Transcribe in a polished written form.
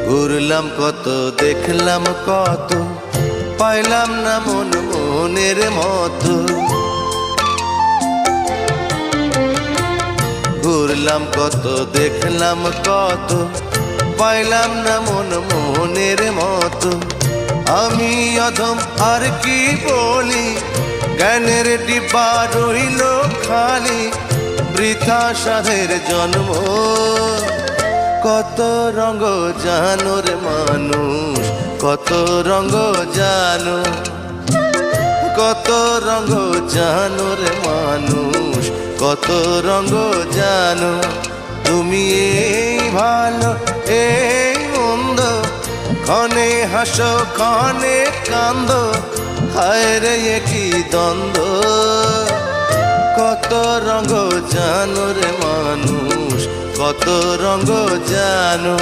ঘুরলাম কত, দেখলাম কত, পাইলাম না মন মনের মতো। ঘুরলাম কত, দেখলাম কত, পাইলাম না মন মনের মতো। আমি অধম আর কি বলি, জ্ঞানের ডিব্বা রইল খালি, বৃথা সাধের জন্ম। কত রঙ জানো রে মানুষ, কত রঙ জানো, কত রঙ জানো রে মানুষ, কত রঙ জানো। তুমি এই ভালো এই মন্দ, ক্ষণে হাসো ক্ষণে কান্দো, হায় রে কি দ্বন্দ্ব। কত রঙ জানো রে মানুষ, কত রঙ জানো।